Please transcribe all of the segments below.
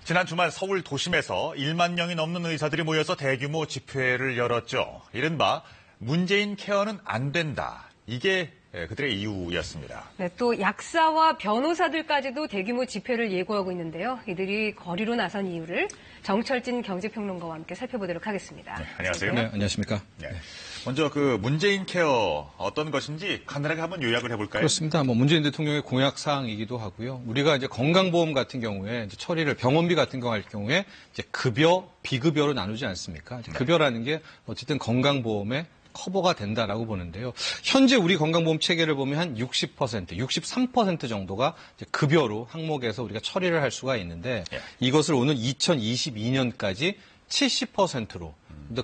지난 주말 서울 도심에서 1만 명이 넘는 의사들이 모여서 대규모 집회를 열었죠. 이른바 문재인 케어는 안 된다. 이게 그들의 이유였습니다. 네, 또 약사와 변호사들까지도 대규모 집회를 예고하고 있는데요. 이들이 거리로 나선 이유를 정철진 경제평론가와 함께 살펴보도록 하겠습니다. 네, 안녕하세요. 네, 안녕하십니까. 네. 먼저 그 문재인 케어 어떤 것인지 간단하게 한번 요약을 해볼까요? 그렇습니다. 문재인 대통령의 공약 사항이기도 하고요. 우리가 이제 건강보험 같은 경우에 이제 처리를 병원비 같은 경우 할 경우에 이제 급여, 비급여로 나누지 않습니까? 급여라는 게 어쨌든 건강보험에 커버가 된다라고 보는데요. 현재 우리 건강보험 체계를 보면 한 60%, 63% 정도가 이제 급여로 항목에서 우리가 처리를 할 수가 있는데 이것을 오는 2022년까지 70%로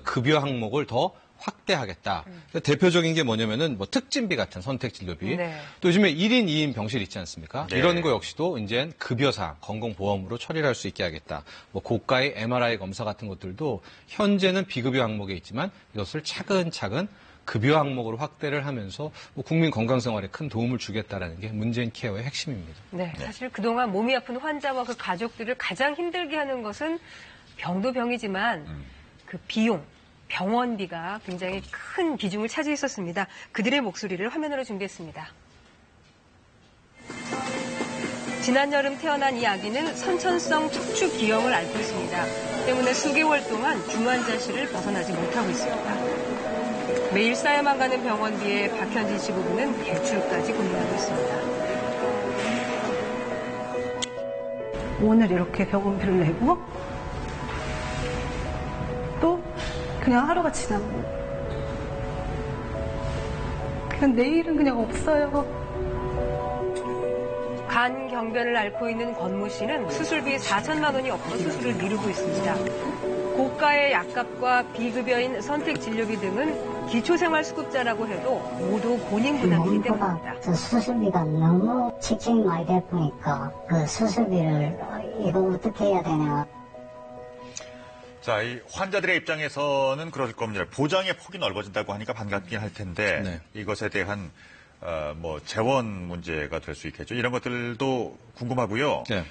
급여 항목을 더 확대하겠다. 대표적인 게 뭐냐면은 특진비 같은 선택진료비. 네. 또 요즘에 1인 2인 병실 있지 않습니까? 네. 이런 거 역시도 이제 급여사, 건강보험으로 처리를 할 수 있게 하겠다. 고가의 MRI 검사 같은 것들도 현재는 비급여 항목에 있지만 이것을 차근차근 급여 항목으로 확대를 하면서 국민 건강생활에 큰 도움을 주겠다라는 게 문재인 케어의 핵심입니다. 네, 사실 그동안 몸이 아픈 환자와 그 가족들을 가장 힘들게 하는 것은 병도 병이지만 그 비용, 병원비가 굉장히 큰 비중을 차지했었습니다. 그들의 목소리를 화면으로 준비했습니다. 지난 여름 태어난 이 아기는 선천성 척추 기형을 앓고 있습니다. 때문에 수개월 동안 중환자실을 벗어나지 못하고 있습니다. 매일 쌓여만 가는 병원비에 박현진 씨 부부는 대출까지 고민하고 있습니다. 오늘 이렇게 병원비를 내고 또 그냥 하루가 지나고 그냥 내일은 그냥 없어요. 간 경변을 앓고 있는 권모 씨는 수술비 4천만 원이 없어 수술을 미루고 있습니다. 고가의 약값과 비급여인 선택진료비 등은 기초생활수급자라고 해도 모두 본인 부담이기 때문입니다. 수술비가 너무 직진이 많이 될 보니까 그 수술비를 이거 어떻게 해야 되냐. 자, 이 환자들의 입장에서는 그럴 겁니다. 보장의 폭이 넓어진다고 하니까 반갑긴 할 텐데 네. 이것에 대한 재원 문제가 될 수 있겠죠. 이런 것들도 궁금하고요. 네.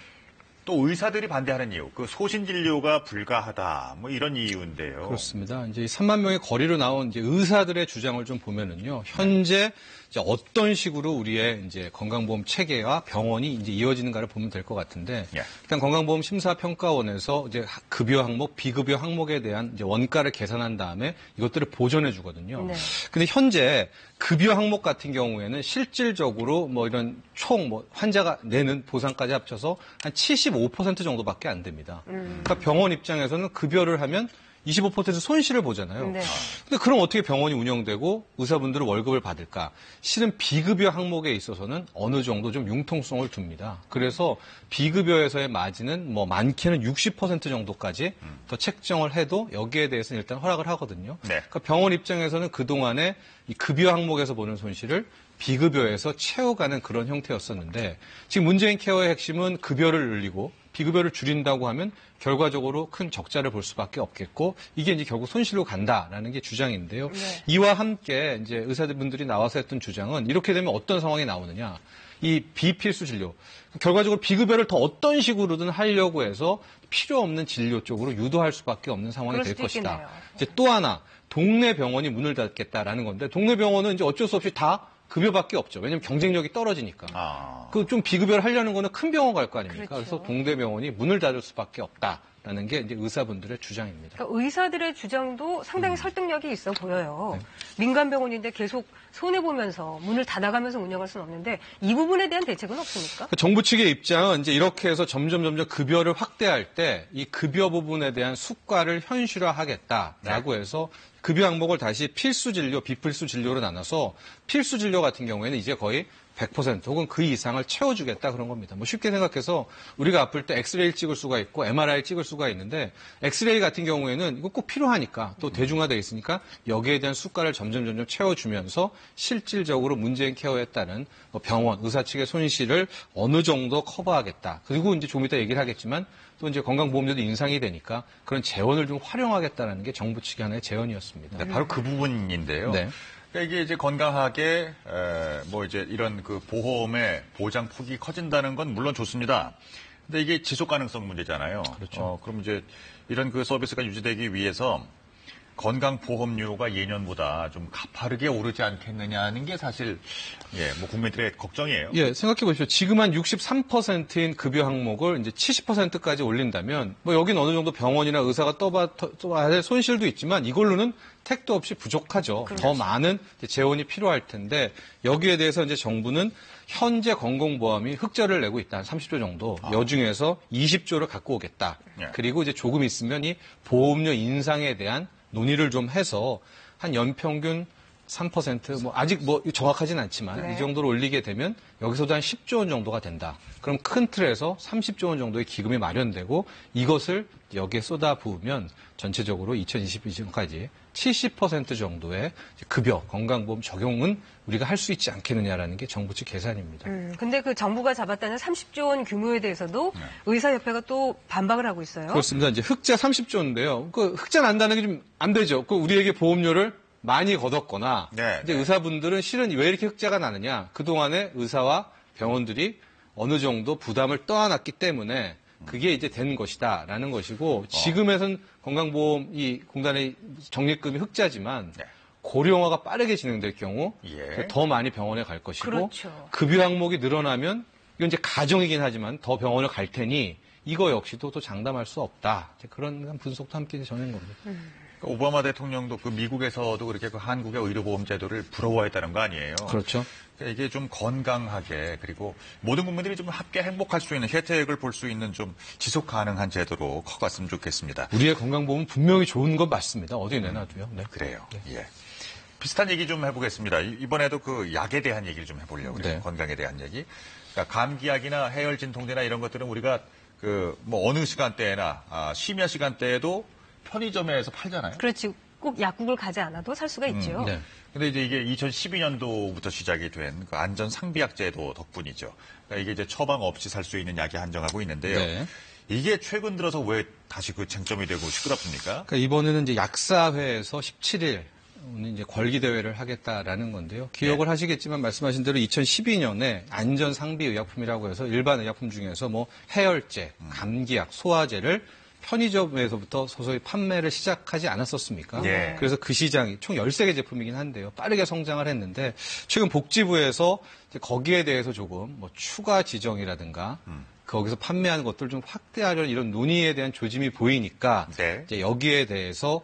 또 의사들이 반대하는 이유, 그 소신 진료가 불가하다, 이런 이유인데요. 그렇습니다. 이제 3만 명의 거리로 나온 이제 의사들의 주장을 좀 보면은요, 현재 이제 어떤 식으로 우리의 이제 건강보험 체계와 병원이 이제 이어지는가를 보면 될 것 같은데, 일단 건강보험 심사평가원에서 이제 급여 항목, 비급여 항목에 대한 이제 원가를 계산한 다음에 이것들을 보전해 주거든요. 네. 근데 현재 급여 항목 같은 경우에는 실질적으로 이런 총 환자가 내는 보상까지 합쳐서 한 75% 정도밖에 안 됩니다. 그러니까 병원 입장에서는 급여를 하면 25% 손실을 보잖아요. 네. 근데 그럼 어떻게 병원이 운영되고 의사분들은 월급을 받을까? 실은 비급여 항목에 있어서는 어느 정도 좀 융통성을 둡니다. 그래서 비급여에서의 마진은 많게는 60% 정도까지 더 책정을 해도 여기에 대해서는 일단 허락을 하거든요. 네. 그러니까 병원 입장에서는 그동안에 이 급여 항목에서 보는 손실을 비급여에서 채워가는 그런 형태였었는데 지금 문재인 케어의 핵심은 급여를 늘리고 비급여를 줄인다고 하면 결과적으로 큰 적자를 볼 수밖에 없겠고 이게 이제 결국 손실로 간다라는 게 주장인데요. 네. 이와 함께 이제 의사분들이 나와서 했던 주장은 이렇게 되면 어떤 상황이 나오느냐. 이 비필수 진료. 결과적으로 비급여를 더 어떤 식으로든 하려고 해서 필요 없는 진료 쪽으로 유도할 수밖에 없는 상황이 될 것이다. 있겠네요. 이제 또 하나 동네 병원이 문을 닫겠다라는 건데 동네 병원은 이제 어쩔 수 없이 다 급여밖에 없죠. 왜냐하면 경쟁력이 떨어지니까. 그 좀 비급여를 하려는 거는 큰 병원 갈 거 아닙니까? 그렇죠. 그래서 동네 병원이 문을 닫을 수밖에 없다라는 게 이제 의사분들의 주장입니다. 그러니까 의사들의 주장도 상당히 설득력이 있어 보여요. 네. 민간 병원인데 계속 손해보면서 문을 닫아가면서 운영할 수는 없는데 이 부분에 대한 대책은 없습니까? 정부 측의 입장은 이제 이렇게 해서 점점 급여를 확대할 때 이 급여 부분에 대한 수가를 현실화하겠다라고 해서 급여 항목을 다시 필수 진료, 비필수 진료로 나눠서 필수 진료 같은 경우에는 이제 거의 100% 혹은 그 이상을 채워주겠다 그런 겁니다. 쉽게 생각해서 우리가 아플 때 엑스레이를 찍을 수가 있고 MRI 찍을 수가 있는데 엑스레이 같은 경우에는 이거 꼭 필요하니까 또 대중화되어 있으니까 여기에 대한 수가를 점점 채워주면서 실질적으로 문재인 케어에 따른 병원, 의사 측의 손실을 어느 정도 커버하겠다. 그리고 이제 좀 이따 얘기를 하겠지만 또 이제 건강보험료도 인상이 되니까 그런 재원을 좀 활용하겠다는 게 정부 측의 하나의 재원이었습니다. 네, 바로 그 부분인데요. 네. 그러니까 이게 이제 건강하게 이런 그 보험의 보장 폭이 커진다는 건 물론 좋습니다. 근데 이게 지속 가능성 문제잖아요. 그렇죠. 그럼 이제 이런 그 서비스가 유지되기 위해서 건강보험료가 예년보다 좀 가파르게 오르지 않겠느냐 하는 게 사실, 뭐 국민들의 걱정이에요. 예, 생각해 보십시오. 지금 한 63%인 급여 항목을 이제 70%까지 올린다면, 뭐 여긴 어느 정도 병원이나 의사가 떠봐야 할 손실도 있지만 이걸로는 택도 없이 부족하죠. 그렇죠. 더 많은 재원이 필요할 텐데 여기에 대해서 이제 정부는 현재 건강보험이 흑자를 내고 있다. 한 30조 정도. 여중에서 20조를 갖고 오겠다. 예. 그리고 이제 조금 있으면 이 보험료 인상에 대한 논의를 좀 해서 한 연평균 3%, 뭐 아직 뭐 정확하진 않지만 네. 이 정도로 올리게 되면 여기서도 한 10조 원 정도가 된다. 그럼 큰 틀에서 30조 원 정도의 기금이 마련되고 이것을 여기에 쏟아부으면 전체적으로 2022년까지 70% 정도의 급여, 건강보험 적용은 우리가 할 수 있지 않겠느냐라는 게 정부 측 계산입니다. 근데 그 정부가 잡았다는 30조 원 규모에 대해서도 의사협회가 또 반박을 하고 있어요. 그렇습니다. 이제 흑자 30조인데요. 그 흑자 난다는 게 좀 안 되죠. 그 우리에게 보험료를 많이 걷었거나 네, 이제 네. 의사분들은 실은 왜 이렇게 흑자가 나느냐? 그동안에 의사와 병원들이 어느 정도 부담을 떠안았기 때문에 그게 이제 된 것이다라는 것이고 지금에선 건강보험 이 공단의 적립금이 흑자지만 네. 고령화가 빠르게 진행될 경우 예. 더 많이 병원에 갈 것이고 그렇죠. 급여 항목이 늘어나면 이건 이제 가정이긴 하지만 더 병원을 갈 테니 이거 역시도 또 장담할 수 없다. 이제 그런 분석도 함께 전한 겁니다. 오바마 대통령도 그 미국에서도 그렇게 그 한국의 의료보험 제도를 부러워했다는 거 아니에요? 그렇죠. 그러니까 이게 좀 건강하게 그리고 모든 국민들이 좀 함께 행복할 수 있는 혜택을 볼 수 있는 좀 지속 가능한 제도로 커갔으면 좋겠습니다. 우리의 건강보험은 분명히 좋은 건 맞습니다. 어디 내놔도요. 네. 그래요. 예. 비슷한 얘기 좀 해보겠습니다. 이번에도 그 약에 대한 얘기를 좀 해보려고 그래요. 네. 건강에 대한 얘기. 그러니까 감기약이나 해열 진통제나 이런 것들은 우리가 그 뭐 어느 시간대나 심야 시간대에도 편의점에서 팔잖아요. 그렇지. 꼭 약국을 가지 않아도 살 수가 있죠. 네. 근데 이제 이게 2012년도부터 시작이 된 그 안전 상비약 제도 덕분이죠. 그러니까 이게 이제 처방 없이 살 수 있는 약이 한정하고 있는데요. 네. 이게 최근 들어서 왜 다시 그 쟁점이 되고 시끄럽습니까? 그러니까 이번에는 이제 약사회에서 17일 이제 권리 대회를 하겠다라는 건데요. 기억을 하시겠지만 말씀하신 대로 2012년에 안전 상비 의약품이라고 해서 일반 의약품 중에서 뭐 해열제, 감기약, 소화제를 편의점에서부터 서서히 판매를 시작하지 않았었습니까? 예. 그래서 그 시장이 총 13개 제품이긴 한데요. 빠르게 성장을 했는데 최근 복지부에서 이제 거기에 대해서 조금 뭐 추가 지정이라든가 거기서 판매하는 것들을 좀 확대하려는 이런 논의에 대한 조짐이 보이니까 네. 이제 여기에 대해서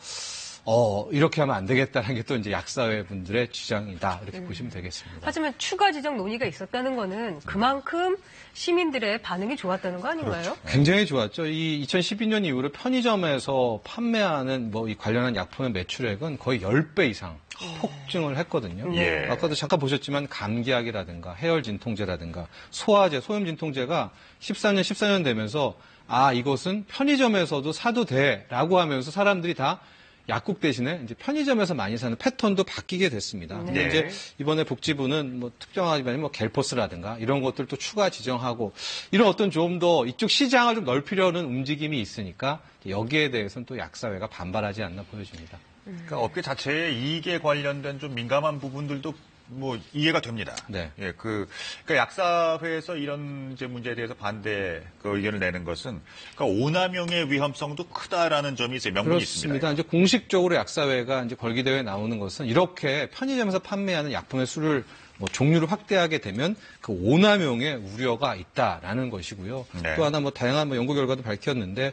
이렇게 하면 안 되겠다는 게 또 이제 약사회 분들의 주장이다. 이렇게 보시면 되겠습니다. 하지만 추가 지정 논의가 있었다는 거는 그만큼 시민들의 반응이 좋았다는 거 아닌가요? 굉장히 좋았죠. 이 2012년 이후로 편의점에서 판매하는 뭐 이 관련한 약품의 매출액은 거의 10배 이상 폭증을 했거든요. 예. 아까도 잠깐 보셨지만 감기약이라든가 해열 진통제라든가 소화제, 소염 진통제가 14년 되면서 이것은 편의점에서도 사도 돼라고 하면서 사람들이 다 약국 대신에 이제 편의점에서 많이 사는 패턴도 바뀌게 됐습니다. 근데 네. 이제 이번에 복지부는 뭐 특정하지만 뭐 갤포스라든가 이런 것들도 추가 지정하고 이런 어떤 좀 더 이쪽 시장을 좀 넓히려는 움직임이 있으니까 여기에 대해서는 또 약사회가 반발하지 않나 보여집니다. 그러니까 업계 자체에 이익에 관련된 좀 민감한 부분들도 뭐 이해가 됩니다. 네. 예, 그러니까 약사회에서 이런 이제 문제에 대해서 반대 그 의견을 내는 것은 그러니까 오남용의 위험성도 크다라는 점이 이제 명분이 그렇습니다. 있습니다. 이제 공식적으로 약사회가 이제 권리대회에 나오는 것은 이렇게 편의점에서 판매하는 약품의 수를 뭐 종류를 확대하게 되면 그 오남용의 우려가 있다라는 것이고요. 네. 또 하나 뭐 다양한 뭐 연구 결과도 밝혔는데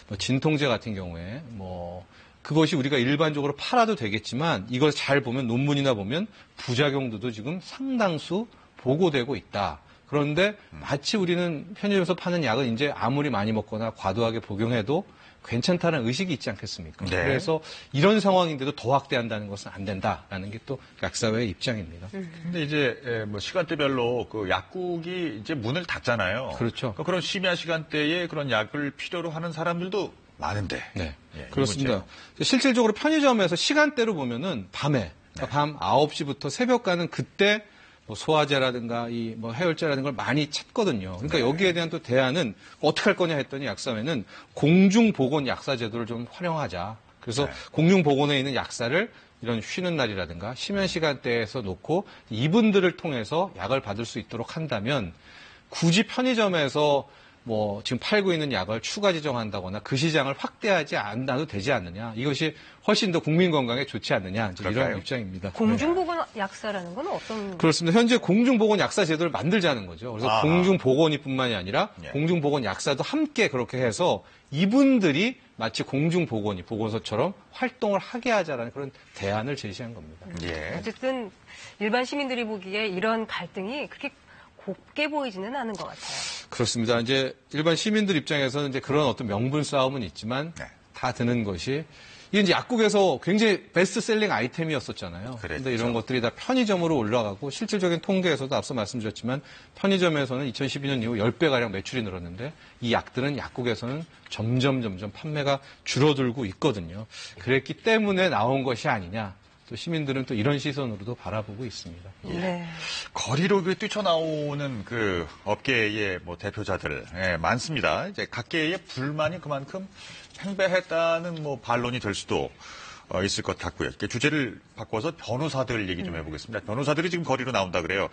뭐 진통제 같은 경우에 뭐 그것이 우리가 일반적으로 팔아도 되겠지만 이걸 잘 보면 논문이나 보면 부작용도 지금 상당수 보고되고 있다. 그런데 마치 우리는 편의점에서 파는 약은 이제 아무리 많이 먹거나 과도하게 복용해도 괜찮다는 의식이 있지 않겠습니까? 네. 그래서 이런 상황인데도 더 확대한다는 것은 안 된다라는 게 또 약사회의 입장입니다. 근데 이제 뭐 시간대별로 그 약국이 이제 문을 닫잖아요. 그렇죠. 그러니까 그런 심야 시간대에 그런 약을 필요로 하는 사람들도 많은데. 네, 예, 이 그렇습니다. 문제. 실질적으로 편의점에서 시간대로 보면은 밤에, 그러니까 밤 9시부터 새벽 가는 그때 뭐 소화제라든가 이 뭐 해열제라든가 걸 많이 찾거든요. 그러니까 여기에 대한 또 대안은 어떻게 할 거냐 했더니 약사회는 공중보건 약사 제도를 좀 활용하자. 그래서 네. 공중보건에 있는 약사를 이런 쉬는 날이라든가 심야 시간대에서 놓고 이분들을 통해서 약을 받을 수 있도록 한다면 굳이 편의점에서 뭐 지금 팔고 있는 약을 추가 지정한다거나 그 시장을 확대하지 않아도 되지 않느냐. 이것이 훨씬 더 국민 건강에 좋지 않느냐. 이제 이런 입장입니다. 공중보건 약사라는 건 어떤? 그렇습니다. 현재 공중보건 약사 제도를 만들자는 거죠. 그래서 공중보건의뿐만이 아니라 예. 공중보건 약사도 함께 그렇게 해서 이분들이 마치 공중보건의 보건소처럼 활동을 하게 하자라는 그런 대안을 제시한 겁니다. 예. 어쨌든 일반 시민들이 보기에 이런 갈등이 그렇게 곱게 보이지는 않은 것 같아요. 그렇습니다. 이제 일반 시민들 입장에서는 이제 그런 어떤 명분 싸움은 있지만 네. 다 드는 것이 이게 이제 약국에서 굉장히 베스트셀링 아이템이었었잖아요. 그런데 이런 것들이 다 편의점으로 올라가고 실질적인 통계에서도 앞서 말씀드렸지만 편의점에서는 2012년 이후 10배가량 매출이 늘었는데 이 약들은 약국에서는 점점 판매가 줄어들고 있거든요. 그랬기 때문에 나온 것이 아니냐. 또 시민들은 또 이런 시선으로도 바라보고 있습니다. 네. 거리로 뛰쳐나오는 그 업계의 뭐 대표자들 많습니다. 이제 각계의 불만이 그만큼 팽배했다는 뭐 반론이 될 수도 있을 것 같고요. 주제를 바꿔서 변호사들 얘기 좀 해보겠습니다. 변호사들이 지금 거리로 나온다 그래요.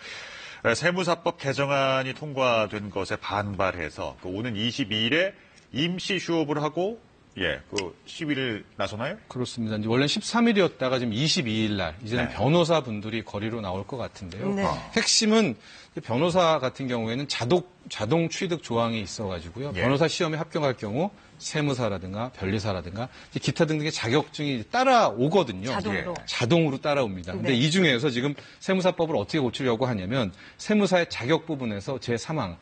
세무사법 개정안이 통과된 것에 반발해서 오는 22일에 임시 휴업을 하고 그 시위를 나서나요? 그렇습니다. 이제 원래 13일이었다가 지금 22일 날 이제는 네. 변호사분들이 거리로 나올 것 같은데요. 네. 핵심은 변호사 같은 경우에는 자동 취득 조항이 있어가지고요. 예. 변호사 시험에 합격할 경우 세무사라든가 변리사라든가 기타 등등의 자격증이 따라오거든요. 자동으로. 자동으로 따라옵니다. 근데 네. 이 중에서 지금 세무사법을 어떻게 고치려고 하냐면 세무사의 자격 부분에서 제3항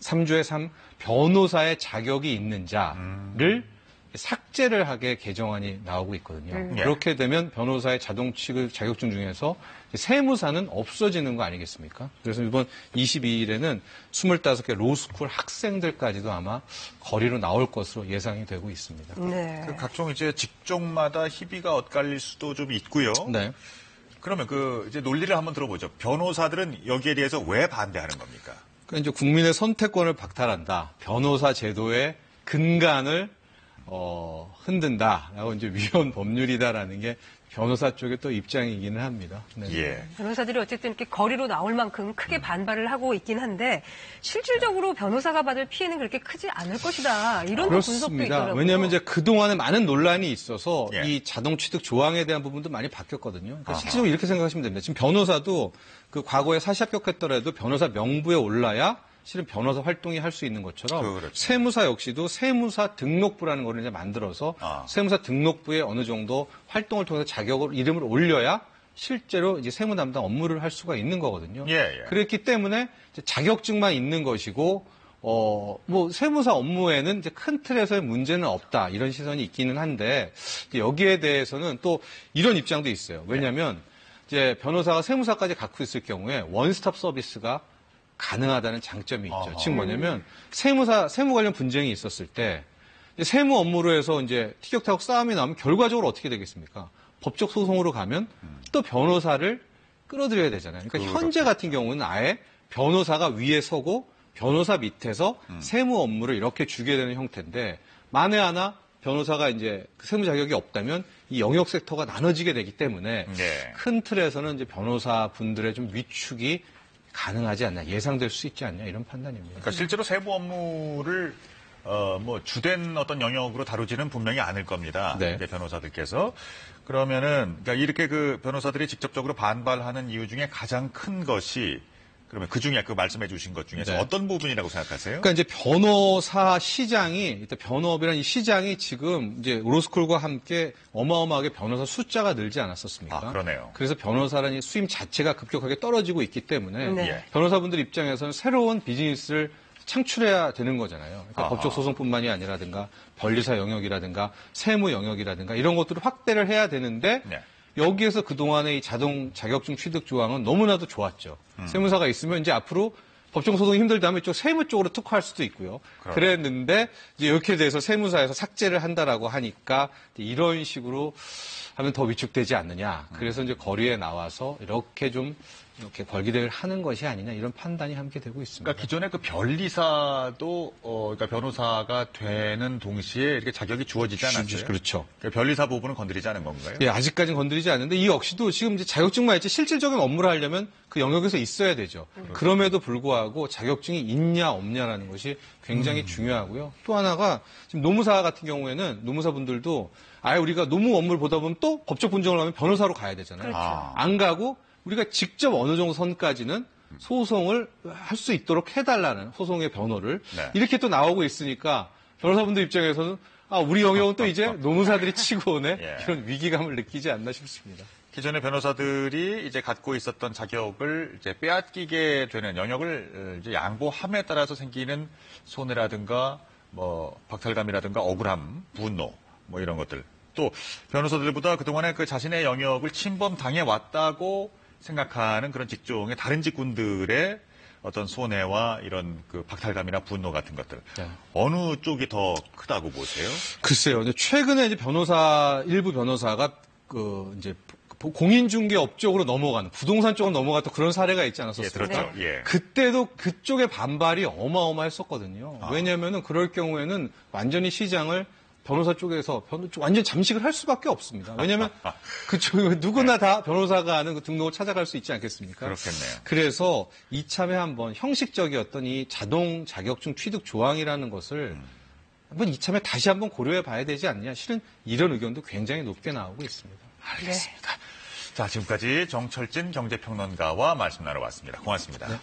3조의 3 변호사의 자격이 있는 자를 삭제를 하게 개정안이 나오고 있거든요. 그렇게 되면 변호사의 자동 취급 자격증 중에서 세무사는 없어지는 거 아니겠습니까? 그래서 이번 22일에는 25개 로스쿨 학생들까지도 아마 거리로 나올 것으로 예상이 되고 있습니다. 네. 그 각종 이제 직종마다 희비가 엇갈릴 수도 좀 있고요. 네. 그러면 이제 논리를 한번 들어보죠. 변호사들은 여기에 대해서 왜 반대하는 겁니까? 그러니까 이제 국민의 선택권을 박탈한다. 변호사 제도의 근간을 흔든다라고 이제 위헌 법률이다라는 게 변호사 쪽의 또 입장이기는 합니다. 네. 예. 변호사들이 어쨌든 이렇게 거리로 나올 만큼 크게 반발을 하고 있긴 한데 실질적으로 변호사가 받을 피해는 그렇게 크지 않을 것이다. 이런 분석도 그렇습니다. 있더라고요. 왜냐하면 이제 그동안에 많은 논란이 있어서 예. 이 자동 취득 조항에 대한 부분도 많이 바뀌었거든요. 그러니까 실질적으로 이렇게 생각하시면 됩니다. 지금 변호사도 그 과거에 사시 합격했더라도 변호사 명부에 올라야 실은 변호사 활동이 할 수 있는 것처럼 그렇죠. 세무사 역시도 세무사 등록부라는 거를 이제 만들어서 세무사 등록부에 어느 정도 활동을 통해서 자격을 이름을 올려야 실제로 이제 세무 담당 업무를 할 수가 있는 거거든요. 예. 그렇기 때문에 이제 자격증만 있는 것이고 뭐 세무사 업무에는 이제 큰 틀에서의 문제는 없다 이런 시선이 있기는 한데 여기에 대해서는 또 이런 입장도 있어요. 왜냐하면 이제 변호사가 세무사까지 갖고 있을 경우에 원스톱 서비스가 가능하다는 장점이 있죠. 즉 뭐냐면 세무 관련 분쟁이 있었을 때 세무 업무로 해서 이제 티격타격 싸움이 나오면 결과적으로 어떻게 되겠습니까? 법적 소송으로 가면 또 변호사를 끌어들여야 되잖아요. 그러니까 현재 같은 경우는 아예 변호사가 위에 서고 변호사 밑에서 세무 업무를 이렇게 주게 되는 형태인데 만에 하나 변호사가 이제 세무 자격이 없다면 이 영역 섹터가 나눠지게 되기 때문에 큰 틀에서는 이제 변호사 분들의 좀 위축이 가능하지 않나, 예상될 수 있지 않냐, 이런 판단입니다. 그러니까 실제로 세무 업무를, 뭐, 주된 어떤 영역으로 다루지는 분명히 않을 겁니다. 네. 이제 변호사들께서. 그러면은, 그러니까 이렇게 그 변호사들이 직접적으로 반발하는 이유 중에 가장 큰 것이, 그러면 그 중에 그 말씀해 주신 것 중에서 네. 어떤 부분이라고 생각하세요? 그러니까 이제 변호사 시장이, 일단 변호업이라는 이 시장이 지금 이제 로스쿨과 함께 어마어마하게 변호사 숫자가 늘지 않았었습니까? 그러네요. 그래서 변호사라는 이 수임 자체가 급격하게 떨어지고 있기 때문에 네. 변호사분들 입장에서는 새로운 비즈니스를 창출해야 되는 거잖아요. 그러니까 법적 소송뿐만이 아니라든가 변리사 영역이라든가 세무 영역이라든가 이런 것들을 확대를 해야 되는데 여기에서 그동안의 이 자동 자격증 취득 조항은 너무나도 좋았죠. 세무사가 있으면 이제 앞으로 법정 소송이 힘들다면 이쪽 세무 쪽으로 특화할 수도 있고요. 그랬는데 이제 이렇게 돼서 세무사에서 삭제를 한다라고 하니까 이런 식으로 하면 더 위축되지 않느냐. 그래서 이제 거리에 나와서 이렇게 좀 이렇게 걸기대를 하는 것이 아니냐 이런 판단이 함께 되고 있습니다. 그러니까 기존에 그 변리사도 그러니까 변호사가 되는 동시에 이렇게 자격이 주어지지 않았어요. 그렇죠. 그러니까 변리사 부분은 건드리지 않은 건가요? 예, 아직까지는 건드리지 않는데 이 역시도 지금 이제 자격증만 있지 실질적인 업무를 하려면 그 영역에서 있어야 되죠. 그럼에도 불구하고 자격증이 있냐 없냐라는 것이 굉장히 중요하고요. 또 하나가 지금 노무사 같은 경우에는 노무사분들도 아예 우리가 노무 업무를 보다 보면 또 법적 분쟁을 하면 변호사로 가야 되잖아요. 그렇죠. 안 가고 우리가 직접 어느 정도 선까지는 소송을 할 수 있도록 해달라는 소송의 변호를 네. 이렇게 또 나오고 있으니까 변호사분들 입장에서는 우리 영역은 또 이제 노무사들이 치고 오네 예. 이런 위기감을 느끼지 않나 싶습니다. 기존의 변호사들이 이제 갖고 있었던 자격을 이제 빼앗기게 되는 영역을 이제 양보함에 따라서 생기는 손해라든가 뭐 박탈감이라든가 억울함, 분노 뭐 이런 것들. 또 변호사들보다 그동안에 그 자신의 영역을 침범당해 왔다고 생각하는 그런 직종의 다른 직군들의 어떤 손해와 이런 그 박탈감이나 분노 같은 것들. 네. 어느 쪽이 더 크다고 보세요? 글쎄요. 근데 최근에 이제 일부 변호사가 이제 공인중개업 쪽으로 넘어가는 부동산 쪽으로 넘어갔던 그런 사례가 있지 않았었어요? 예, 들었죠. 네. 예. 그때도 그쪽의 반발이 어마어마했었거든요. 왜냐하면은 그럴 경우에는 완전히 시장을 변호사 쪽에서 완전 잠식을 할 수밖에 없습니다. 왜냐하면 그쪽 누구나 다 변호사가 하는 그 등록을 찾아갈 수 있지 않겠습니까? 그렇겠네요. 그래서 이참에 한번 형식적이었던 이 자동 자격증 취득 조항이라는 것을 한번 이참에 다시 한번 고려해 봐야 되지 않냐. 실은 이런 의견도 굉장히 높게 나오고 있습니다. 알겠습니다. 자, 지금까지 정철진 경제평론가와 말씀 나눠봤습니다. 고맙습니다. 네.